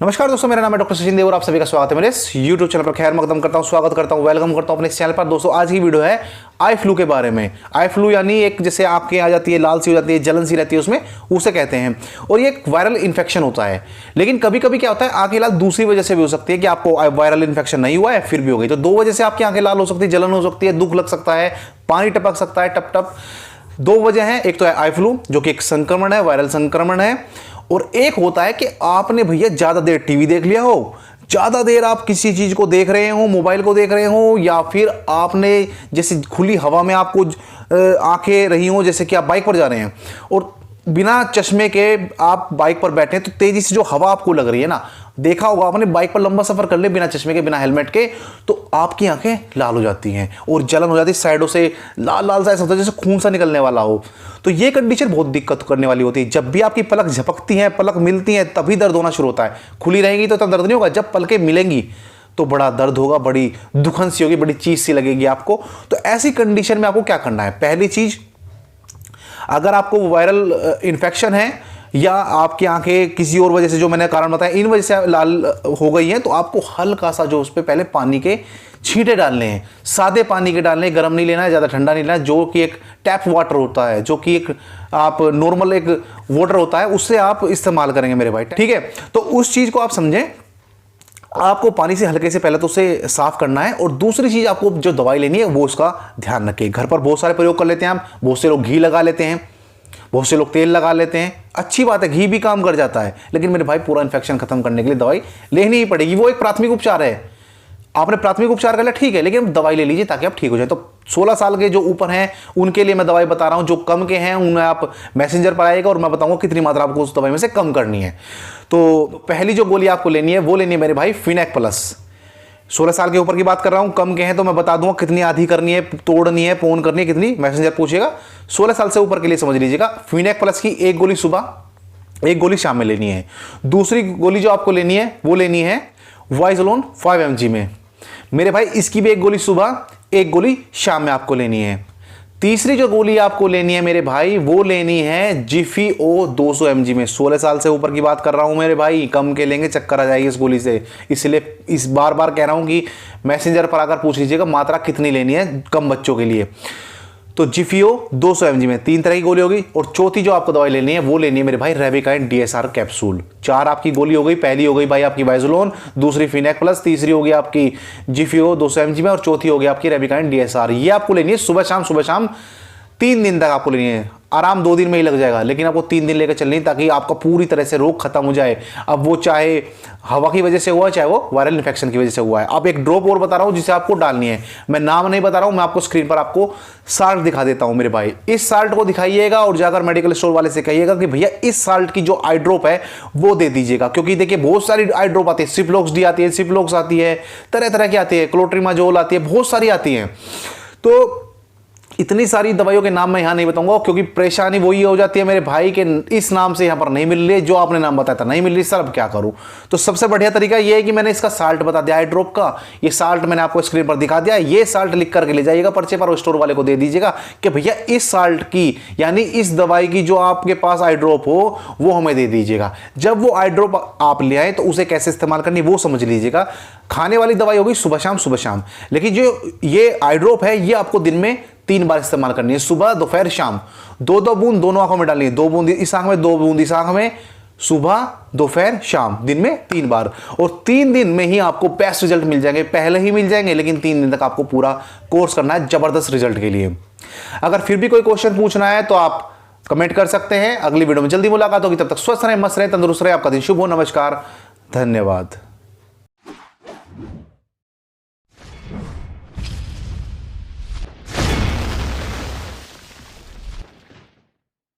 नमस्कार दोस्तों, मेरा नाम है डॉक्टर सचिन देव और आप सभी का स्वागत है मेरे इस YouTube चैनल पर। खैर मकदम करता हूं, स्वागत करता हूं, वेलकम करता हूं अपने इस चैनल पर। दोस्तों आज की वीडियो है आई फ्लू के बारे में। आई फ्लू यानी एक जैसे आपके आ जाती है, लाल सी हो जाती है, जलन सी रहती है उसमें, उसे कहते हैं। और ये एक वायरल इन्फेक्शन होता है। लेकिन कभी कभी क्या होता है, आंखें लाल दूसरी वजह से भी हो सकती है कि आपको वायरल इन्फेक्शन नहीं हुआ है फिर भी हो गई। तो दो वजह से आपकी आंखें लाल हो सकती है, जलन हो सकती है, दुख लग सकता है, पानी टपक सकता है टप टप। दो वजह है, एक तो है आई फ्लू जो कि एक संक्रमण है, वायरल संक्रमण है, और एक होता है कि आपने भैया ज्यादा देर टीवी देख लिया हो, ज्यादा देर आप किसी चीज को देख रहे हो, मोबाइल को देख रहे हो, या फिर आपने जैसे खुली हवा में आपको आंखें रही हो, जैसे कि आप बाइक पर जा रहे हैं और बिना चश्मे के आप बाइक पर बैठे हैं, तो तेजी से जो हवा आपको लग रही है ना, देखा होगा आपने, बाइक पर लंबा सफर कर ले बिना चश्मे के, बिना हेलमेट के, तो आपकी आंखें लाल हो जाती हैं और जलन हो जाती है, साइडों से लाल लाल सा ऐसा होता है जैसे खून सा निकलने वाला हो। तो ये कंडीशन बहुत दिक्कत करने वाली होती है। जब भी आपकी पलक झपकती है, पलक मिलती है, तभी दर्द होना शुरू होता है। खुली रहेंगी तो दर्द नहीं होगा, जब पलकें मिलेंगी तो बड़ा दर्द होगा, बड़ी दुखन सी होगी, बड़ी चीज सी लगेगी आपको। तो ऐसी कंडीशन में आपको क्या करना है? पहली चीज, अगर आपको वायरल इन्फेक्शन है या आपकी आंखें किसी और वजह से, जो मैंने कारण बताया, इन वजह से लाल हो गई हैं, तो आपको हल्का सा जो उस पर पहले पानी के छींटे डालने हैं, सादे पानी के डालने हैं, गर्म नहीं लेना है, ज़्यादा ठंडा नहीं लेना है, जो कि एक टैप वाटर होता है, जो कि एक आप नॉर्मल एक वाटर होता है, उससे आप इस्तेमाल करेंगे मेरे भाई, ठीक है। तो उस चीज़ को आप समझें, आपको पानी से हल्के से पहले तो उसे साफ करना है। और दूसरी चीज, आपको जो दवाई लेनी है वो उसका ध्यान रखिए। घर पर बहुत सारे प्रयोग कर लेते हैं हम, बहुत से लोग घी लगा लेते हैं, बहुत से लोग तेल लगा लेते हैं, अच्छी बात है, घी भी काम कर जाता है, लेकिन मेरे भाई पूरा इन्फेक्शन खत्म करने के लिए दवाई लेनी ही पड़ेगी। वो एक प्राथमिक उपचार है, आपने प्राथमिक उपचार कर लिया, ठीक है, लेकिन दवाई ले लीजिए ताकि आप ठीक हो जाए। तो 16 साल के जो ऊपर हैं उनके लिए मैं दवाई बता रहा हूं, जो कम के हैं उन्हें आप मैसेंजर पर आएगा और मैं बताऊंगा कितनी मात्रा आपको उस दवाई में से कम करनी है। तो पहली जो गोली आपको लेनी है वो लेनी है मेरे भाई फिनेक प्लस। 16 साल के ऊपर की बात कर रहा हूं, कम के हैं तो मैं बता दूंगा कितनी आधी करनी है, तोड़नी है, पोन करनी है, कितनी मैसेंजर पूछेगा। 16 साल से ऊपर के लिए समझ लीजिएगा, फिनेक प्लस की एक गोली सुबह, एक गोली शाम में लेनी है। दूसरी गोली जो आपको लेनी है वो लेनी है वाइजलोन 5 mg में मेरे भाई, इसकी भी एक गोली सुबह, एक गोली शाम में आपको लेनी है। तीसरी जो गोली आपको लेनी है मेरे भाई वो लेनी है जिफी ओ 200 mg में। 16 साल से ऊपर की बात कर रहा हूं मेरे भाई, कम के लेंगे चक्कर आ जाएगी इस गोली से, इसलिए इस बार बार कह रहा हूं कि मैसेंजर पर आकर पूछ लीजिएगा मात्रा कितनी लेनी है कम बच्चों के लिए। तो जिफियो 200 mg में 3 तरह की गोली होगी। और चौथी जो आपको दवाई लेनी है वो लेनी है मेरे भाई रेविकाइन DSR कैप्सूल। 4 आपकी गोली हो गई। पहली हो गई भाई आपकी वाइजलोन, दूसरी फिनेक प्लस, तीसरी होगी आपकी जिफियो 200 mg में, और चौथी होगी आपकी रेविकाइन DSR। ये आपको लेनी है सुबह शाम 3 दिन तक आपको लेनी है। आराम 2 दिन में ही लग जाएगा, लेकिन आपको 3 दिन लेकर चलनी है ताकि आपका पूरी तरह से रोग खत्म हो जाए। अब वो चाहे हवा की वजह से हुआ है, चाहे वो वायरल इन्फेक्शन की वजह से हुआ है। अब एक ड्रॉप और बता रहा हूं जिसे आपको डालनी है, मैं नाम नहीं बता रहा हूं, मैं आपको स्क्रीन पर आपको साल्ट दिखा देता हूं मेरे भाई। इस साल्ट को दिखाइएगा और जाकर मेडिकल स्टोर वाले से कहिएगा कि भैया इस साल्ट की जो आई ड्रॉप है वो दे दीजिएगा। क्योंकि देखिए बहुत सारी आई ड्रॉप आती है, सिप्लोक्स डी आती है, सिप्लोक्स आती है, तरह तरह की आती है, क्लोट्रिमाजोल आती है, बहुत सारी आती है। तो इतनी सारी दवाइयों के नाम मैं यहां नहीं बताऊंगा, क्योंकि परेशानी वही हो जाती है मेरे भाई के इस नाम से यहां पर नहीं मिल रही है, जो आपने नाम बताया था नहीं मिल रही। सर अब क्या करूं? तो सबसे बढ़िया तरीका यह है कि मैंने इसका साल्ट बता दिया, आई ड्रॉप का। ये साल्ट मैंने आपको स्क्रीन पर दिखा दिया। ये साल्ट लिख करके ले जाइएगा पर्चे पर और स्टोर वाले को दे दीजिएगा कि भैया इस साल्ट की, यानी इस दवाई की जो आपके पास आई ड्रॉप हो वो हमें दे दीजिएगा। जब वो आई ड्रॉप आप ले आए तो उसे कैसे इस्तेमाल करनी वो समझ लीजिएगा। खाने वाली दवाई होगी सुबह शाम, लेकिन जो ये आई ड्रॉप है ये आपको दिन में 3 बार इस्तेमाल करनी है, सुबह दोपहर शाम। 2-2 बूंद दोनों आंखों में डालनी है, 2 बूंद इस आंख में, 2 बूंद इस आंख में, सुबह दोपहर शाम, दिन में 3 बार। और 3 दिन में ही आपको बेस्ट रिजल्ट मिल जाएंगे, पहले ही मिल जाएंगे, लेकिन 3 दिन तक आपको पूरा कोर्स करना है जबरदस्त रिजल्ट के लिए। अगर फिर भी कोई क्वेश्चन पूछना है तो आप कमेंट कर सकते हैं। अगली वीडियो में जल्दी मुलाकात होगी, तब तक स्वस्थ रहें, मस्त रहें, तंदुरुस्त रहें। आपका दिन शुभ हो। नमस्कार, धन्यवाद।